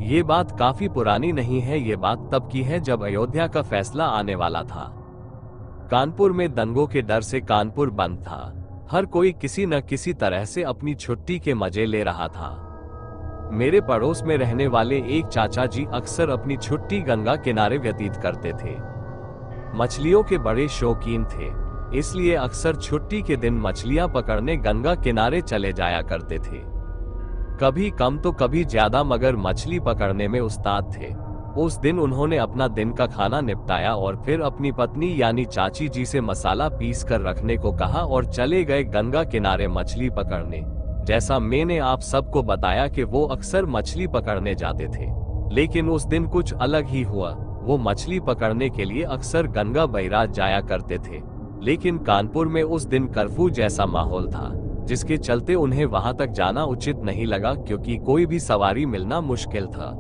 ये बात काफी पुरानी नहीं है, ये बात तब की है जब अयोध्या का फैसला आने वाला था। कानपुर में दंगों के डर से कानपुर बंद था। हर कोई किसी न किसी तरह से अपनी छुट्टी के मजे ले रहा था। मेरे पड़ोस में रहने वाले एक चाचा जी अक्सर अपनी छुट्टी गंगा किनारे व्यतीत करते थे। मछलियों के बड़े शौकीन थे, इसलिए अक्सर छुट्टी के दिन मछलियां पकड़ने गंगा किनारे चले जाया करते थे। कभी कम तो कभी ज्यादा, मगर मछली पकड़ने में उस्ताद थे। उस दिन उन्होंने अपना दिन का खाना निपटाया और फिर अपनी पत्नी यानी चाची जी से मसाला पीस कर रखने को कहा और चले गए गंगा किनारे मछली पकड़ने। जैसा मैंने आप सबको बताया कि वो अक्सर मछली पकड़ने जाते थे, लेकिन उस दिन कुछ अलग ही हुआ। वो मछली पकड़ने के लिए अक्सर गंगा बैराज जाया करते थे, लेकिन कानपुर में उस दिन कर्फ्यू जैसा माहौल था, जिसके चलते उन्हें वहां तक जाना उचित नहीं लगा, क्योंकि कोई भी सवारी मिलना मुश्किल था।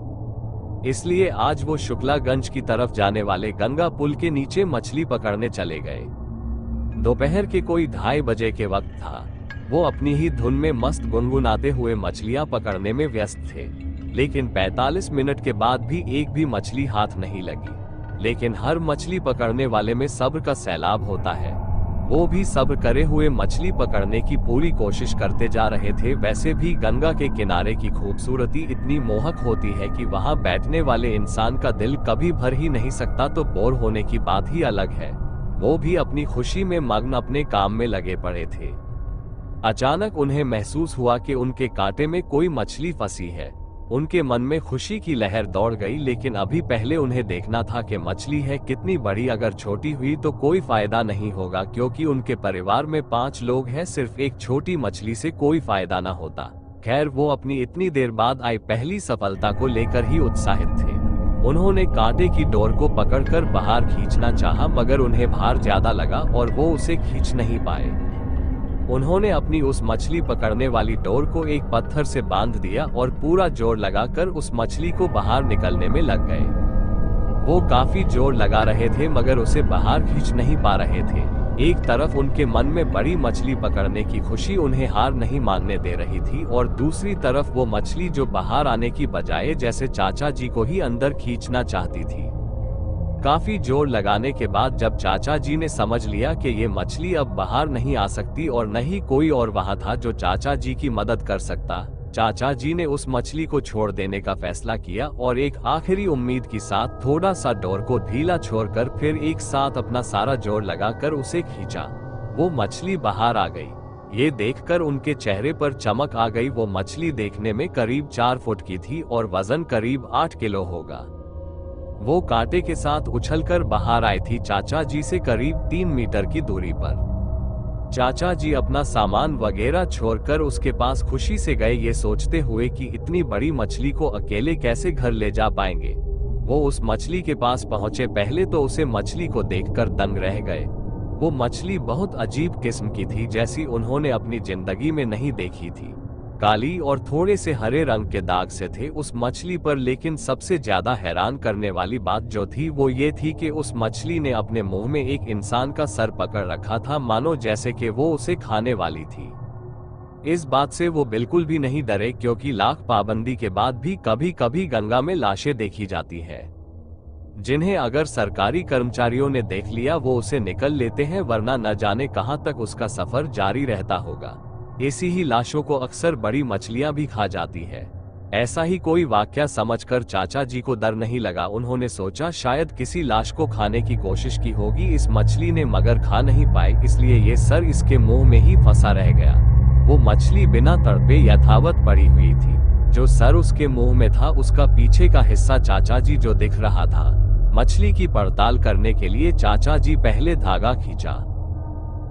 इसलिए आज वो शुक्लागंज की तरफ जाने वाले गंगा पुल के नीचे मछली पकड़ने चले गए। दोपहर के कोई 2:30 बजे के वक्त था। वो अपनी ही धुन में मस्त गुनगुनाते हुए मछलियां पकड़ने में व्यस्त थे, लेकिन 45 मिनट के बाद भी एक भी मछली हाथ नहीं लगी। लेकिन हर मछली पकड़ने वाले में सब्र का सैलाब होता है। वो भी सब्र करे हुए मछली पकड़ने की पूरी कोशिश करते जा रहे थे। वैसे भी गंगा के किनारे की खूबसूरती इतनी मोहक होती है कि वहां बैठने वाले इंसान का दिल कभी भर ही नहीं सकता, तो बोर होने की बात ही अलग है। वो भी अपनी खुशी में मग्न अपने काम में लगे पड़े थे। अचानक उन्हें महसूस हुआ कि उनके कांटे में कोई मछली फंसी है। उनके मन में खुशी की लहर दौड़ गई, लेकिन अभी पहले उन्हें देखना था कि मछली है कितनी बड़ी। अगर छोटी हुई तो कोई फायदा नहीं होगा, क्योंकि उनके परिवार में 5 लोग हैं। सिर्फ एक छोटी मछली से कोई फायदा न होता। खैर, वो अपनी इतनी देर बाद आई पहली सफलता को लेकर ही उत्साहित थे। उन्होंने कांटे की डोर को पकड़कर बाहर खींचना चाहा, मगर उन्हें भार ज्यादा लगा और वो उसे खींच नहीं पाए। उन्होंने अपनी उस मछली पकड़ने वाली डोर को एक पत्थर से बांध दिया और पूरा जोर लगाकर उस मछली को बाहर निकलने में लग गए। वो काफी जोर लगा रहे थे, मगर उसे बाहर खींच नहीं पा रहे थे। एक तरफ उनके मन में बड़ी मछली पकड़ने की खुशी उन्हें हार नहीं मानने दे रही थी, और दूसरी तरफ वो मछली जो बाहर आने की बजाय जैसे चाचा जी को ही अंदर खींचना चाहती थी। काफी जोर लगाने के बाद जब चाचा जी ने समझ लिया कि ये मछली अब बाहर नहीं आ सकती और न ही कोई और वहां था जो चाचा जी की मदद कर सकता, चाचा जी ने उस मछली को छोड़ देने का फैसला किया और एक आखिरी उम्मीद के साथ थोड़ा सा डोर को ढीला छोड़कर फिर एक साथ अपना सारा जोर लगाकर उसे खींचा। वो मछली बाहर आ गई। ये देखकर उनके चेहरे पर चमक आ गई। वो मछली देखने में करीब 4 फुट की थी और वजन करीब 8 किलो होगा। वो कांटे के साथ उछलकर बाहर आई थी, चाचा जी से करीब 3 मीटर की दूरी पर। चाचा जी अपना सामान वगैरह छोड़कर उसके पास खुशी से गए, ये सोचते हुए कि इतनी बड़ी मछली को अकेले कैसे घर ले जा पाएंगे। वो उस मछली के पास पहुंचे। पहले तो उसे मछली को देखकर दंग रह गए। वो मछली बहुत अजीब किस्म की थी, जैसी उन्होंने अपनी जिंदगी में नहीं देखी थी। काली और थोड़े से हरे रंग के दाग से थे उस मछली पर, लेकिन सबसे ज्यादा हैरान करने वाली बात जो थी वो ये थी कि उस मछली ने अपने मुंह में एक इंसान का सर पकड़ रखा था, मानो जैसे कि वो उसे खाने वाली थी। इस बात से वो बिल्कुल भी नहीं डरे, क्योंकि लाख पाबंदी के बाद भी कभी कभी गंगा में लाशें देखी जाती है, जिन्हें अगर सरकारी कर्मचारियों ने देख लिया वो उसे निकल लेते हैं, वरना न जाने कहां तक उसका सफर जारी रहता होगा। ऐसी ही लाशों को अक्सर बड़ी मछलियां भी खा जाती है। ऐसा ही कोई वाकया समझकर चाचा जी को डर नहीं लगा। उन्होंने सोचा शायद किसी लाश को खाने की कोशिश की होगी इस मछली ने, मगर खा नहीं पाई, इसलिए ये सर इसके मुंह में ही फंसा रह गया। वो मछली बिना तड़पे यथावत पड़ी हुई थी। जो सर उसके मुंह में था उसका पीछे का हिस्सा चाचा जी जो दिख रहा था। मछली की पड़ताल करने के लिए चाचा जी पहले धागा खींचा।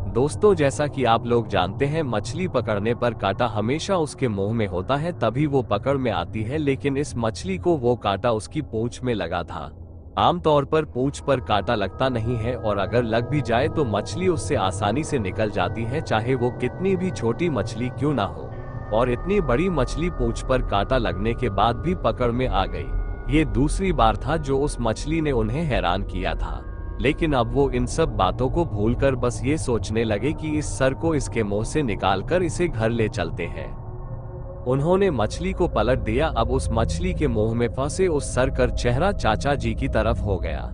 दोस्तों, जैसा कि आप लोग जानते हैं, मछली पकड़ने पर कांटा हमेशा उसके मुंह में होता है, तभी वो पकड़ में आती है, लेकिन इस मछली को वो कांटा उसकी पूंछ में लगा था। आमतौर पर पूंछ पर कांटा लगता नहीं है, और अगर लग भी जाए तो मछली उससे आसानी से निकल जाती है, चाहे वो कितनी भी छोटी मछली क्यों ना हो। और इतनी बड़ी मछली पूंछ पर कांटा लगने के बाद भी पकड़ में आ गई। ये दूसरी बार था जो उस मछली ने उन्हें हैरान किया था, लेकिन अब वो इन सब बातों को भूलकर बस ये सोचने लगे कि इस सर को इसके मुंह से निकालकर इसे घर ले चलते हैं। उन्होंने मछली को पलट दिया। अब उस मछली के मुंह में फंसे उस सर का चेहरा चाचा जी की तरफ हो गया।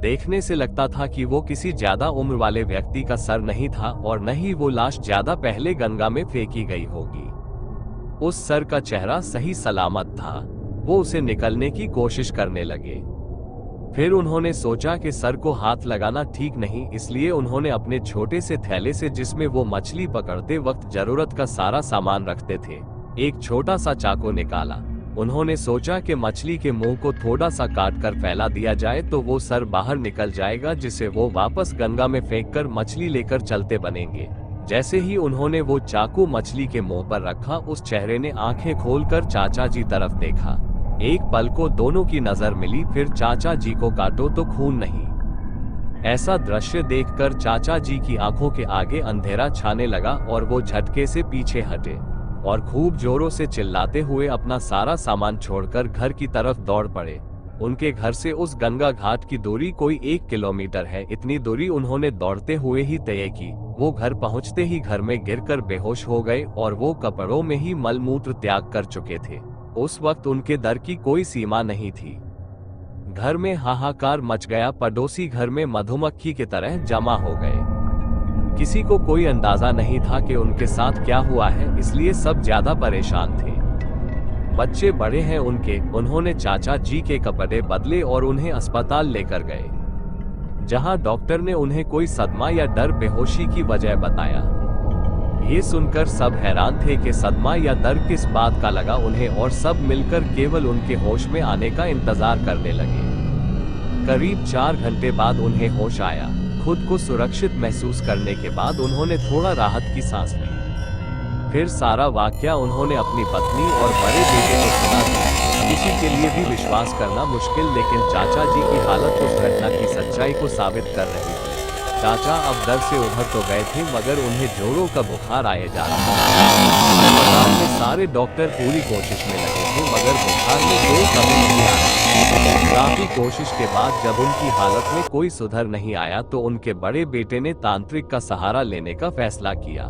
देखने से लगता था कि वो किसी ज्यादा उम्र वाले व्यक्ति का सर नहीं था और न ही वो लाश ज्यादा पहले गंगा में फेंकी गई होगी। उस सर का चेहरा सही सलामत था। वो उसे निकलने की कोशिश करने लगे। फिर उन्होंने सोचा कि सर को हाथ लगाना ठीक नहीं, इसलिए उन्होंने अपने छोटे से थैले से, जिसमें वो मछली पकड़ते वक्त जरूरत का सारा सामान रखते थे, एक छोटा सा चाकू निकाला। उन्होंने सोचा कि मछली के मुंह को थोड़ा सा काट कर फैला दिया जाए तो वो सर बाहर निकल जाएगा, जिसे वो वापस गंगा में फेंककर मछली लेकर चलते बनेंगे। जैसे ही उन्होंने वो चाकू मछली के मुंह पर रखा, उस चेहरे ने आंखें खोलकर चाचा जी तरफ देखा। एक पल को दोनों की नजर मिली, फिर चाचा जी को काटो तो खून नहीं। ऐसा दृश्य देखकर चाचा जी की आंखों के आगे अंधेरा छाने लगा और वो झटके से पीछे हटे और खूब जोरों से चिल्लाते हुए अपना सारा सामान छोड़कर घर की तरफ दौड़ पड़े। उनके घर से उस गंगा घाट की दूरी कोई 1 किलोमीटर है। इतनी दूरी उन्होंने दौड़ते हुए ही तय की। वो घर पहुंचते ही घर में गिरकर बेहोश हो गए और वो कपड़ों में ही मलमूत्र त्याग कर चुके थे। उस वक्त उनके डर की कोई सीमा नहीं थी। घर में हाहाकार मच गया। पड़ोसी घर में मधुमक्खी की तरह जमा हो गए। किसी को कोई अंदाजा नहीं था कि उनके साथ क्या हुआ है, इसलिए सब ज्यादा परेशान थे। बच्चे बड़े हैं उनके। उन्होंने चाचा जी के कपड़े बदले और उन्हें अस्पताल लेकर गए, जहां डॉक्टर ने उन्हें कोई सदमा या डर बेहोशी की वजह बताया। ये सुनकर सब हैरान थे कि सदमा या डर किस बात का लगा उन्हें, और सब मिलकर केवल उनके होश में आने का इंतजार करने लगे। करीब 4 घंटे बाद उन्हें होश आया। खुद को सुरक्षित महसूस करने के बाद उन्होंने थोड़ा राहत की सांस ली। फिर सारा वाकया उन्होंने अपनी पत्नी और बड़े बेटे को सुना दिया। किसी के लिए भी विश्वास करना मुश्किल, लेकिन चाचा जी की हालत उस घटना की सच्चाई को साबित कर रही थी। चाचा अब डर से उभर तो गए थे, मगर उन्हें जोरों का बुखार आए जा रहा था। अस्पताल में सारे डॉक्टर पूरी कोशिश में लगे थे, मगर बुखार में कोई कमी नहीं आ रही। काफी कोशिश के बाद जब उनकी हालत में कोई सुधार नहीं आया तो उनके बड़े बेटे ने तांत्रिक का सहारा लेने का फैसला किया।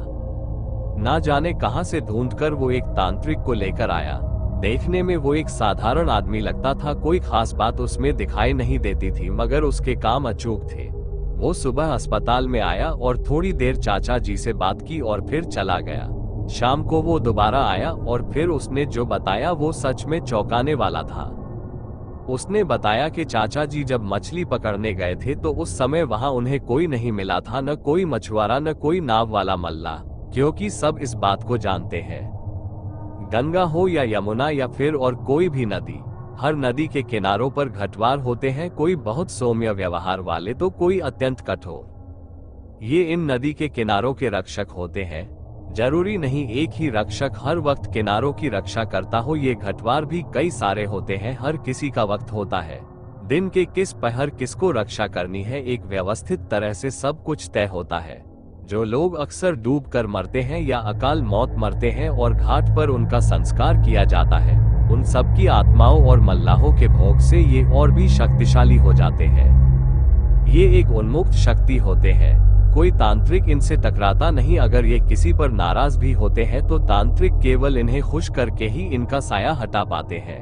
ना जाने कहां से ढूंढकर वो एक तांत्रिक को लेकर आया। देखने में वो एक साधारण आदमी लगता था, कोई खास बात उसमें दिखाई नहीं देती थी, मगर उसके काम अचूक थे। वो सुबह अस्पताल में आया और थोड़ी देर चाचा जी से बात की और फिर चला गया। शाम को वो दोबारा आया और फिर उसने जो बताया वो सच में चौंकाने वाला था। उसने बताया कि चाचा जी जब मछली पकड़ने गए थे तो उस समय वहां उन्हें कोई नहीं मिला था, न कोई मछुआरा न कोई नाव वाला मल्ला, क्योंकि सब इस बात को जानते हैं। गंगा हो या यमुना या फिर और कोई भी नदी, हर नदी के किनारों पर घटवार होते हैं, कोई बहुत सौम्य व्यवहार वाले तो कोई अत्यंत कठोर। ये इन नदी के किनारों के रक्षक होते हैं। जरूरी नहीं एक ही रक्षक हर वक्त किनारों की रक्षा करता हो। ये घटवार भी कई सारे होते हैं, हर किसी का वक्त होता है। दिन के किस पहर किसको रक्षा करनी है, एक व्यवस्थित तरह से सब कुछ तय होता है। जो लोग अक्सर डूब कर मरते हैं या अकाल मौत मरते हैं और घाट पर उनका संस्कार किया जाता है, उन सबकी आत्माओं और मल्लाहों के भोग से ये और भी शक्तिशाली हो जाते हैं। ये एक उन्मुक्त शक्ति होते हैं। कोई तांत्रिक इनसे टकराता नहीं। अगर ये किसी पर नाराज भी होते हैं तो तांत्रिक केवल इन्हें खुश करके ही इनका साया हटा पाते हैं।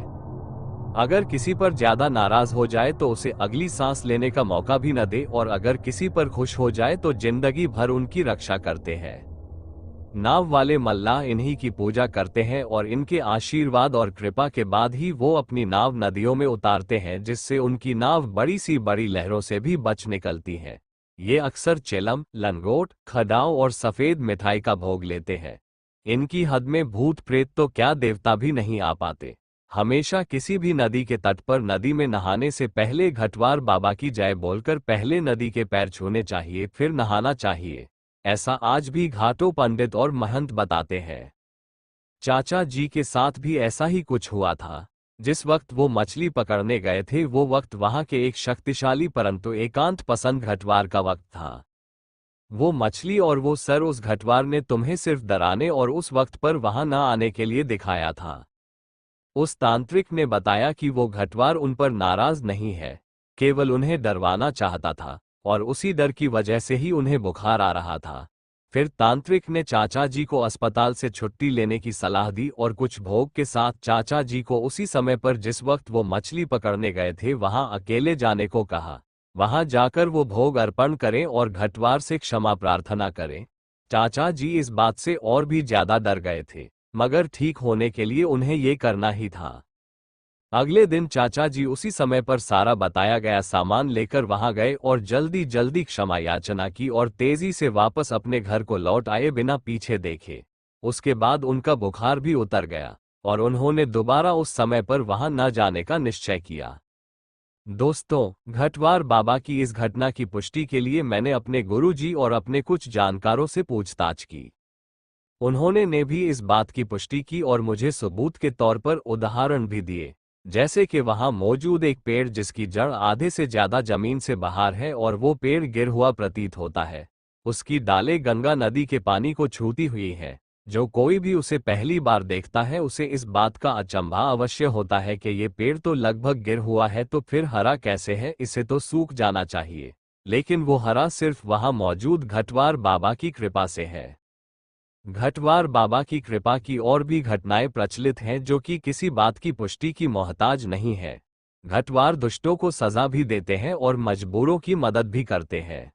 अगर किसी पर ज्यादा नाराज हो जाए तो उसे अगली सांस लेने का मौका भी न दे, और अगर किसी पर खुश हो जाए तो जिंदगी भर उनकी रक्षा करते हैं। नाव वाले मल्लाह इन्हीं की पूजा करते हैं और इनके आशीर्वाद और कृपा के बाद ही वो अपनी नाव नदियों में उतारते हैं, जिससे उनकी नाव बड़ी सी बड़ी लहरों से भी बच निकलती है। ये अक्सर चिलम, लंगोट, खडाओं और सफेद मिठाई का भोग लेते हैं। इनकी हद में भूत प्रेत तो क्या देवता भी नहीं आ पाते। हमेशा किसी भी नदी के तट पर नदी में नहाने से पहले घटवार बाबा की जय बोलकर पहले नदी के पैर छूने चाहिए, फिर नहाना चाहिए। ऐसा आज भी घाटों पंडित और महंत बताते हैं। चाचा जी के साथ भी ऐसा ही कुछ हुआ था। जिस वक्त वो मछली पकड़ने गए थे वो वक्त वहां के एक शक्तिशाली परंतु एकांत पसंद घटवार का वक्त था। वो मछली और वो सर उस घटवार ने तुम्हें सिर्फ डराने और उस वक्त पर वहां न आने के लिए दिखाया था। उस तांत्रिक ने बताया कि वो घटवार उन पर नाराज नहीं है, केवल उन्हें डरवाना चाहता था और उसी डर की वजह से ही उन्हें बुखार आ रहा था। फिर तांत्रिक ने चाचा जी को अस्पताल से छुट्टी लेने की सलाह दी और कुछ भोग के साथ चाचा जी को उसी समय पर जिस वक्त वो मछली पकड़ने गए थे वहां अकेले जाने को कहा। वहां जाकर वो भोग अर्पण करें और घटवार से क्षमा प्रार्थना करें। चाचा जी इस बात से और भी ज्यादा डर गए थे, मगर ठीक होने के लिए उन्हें ये करना ही था। अगले दिन चाचा जी उसी समय पर सारा बताया गया सामान लेकर वहां गए और जल्दी जल्दी क्षमा याचना की और तेजी से वापस अपने घर को लौट आए बिना पीछे देखे। उसके बाद उनका बुखार भी उतर गया और उन्होंने दोबारा उस समय पर वहां न जाने का निश्चय किया। दोस्तों, घटवार बाबा की इस घटना की पुष्टि के लिए मैंने अपने गुरुजी और अपने कुछ जानकारों से पूछताछ की। उन्होंने ने भी इस बात की पुष्टि की और मुझे सबूत के तौर पर उदाहरण भी दिए, जैसे कि वहां मौजूद एक पेड़ जिसकी जड़ आधे से ज्यादा जमीन से बाहर है और वो पेड़ गिर हुआ प्रतीत होता है। उसकी डालें गंगा नदी के पानी को छूती हुई है। जो कोई भी उसे पहली बार देखता है उसे इस बात का अचंभा अवश्य होता है कि ये पेड़ तो लगभग गिर हुआ है तो फिर हरा कैसे है, इसे तो सूख जाना चाहिए। लेकिन वो हरा सिर्फ वहां मौजूद घटवार बाबा की कृपा से है। घटवार बाबा की कृपा की और भी घटनाएं प्रचलित हैं जो कि किसी बात की पुष्टि की मोहताज नहीं है। घटवार दुष्टों को सजा भी देते हैं और मजबूरों की मदद भी करते हैं।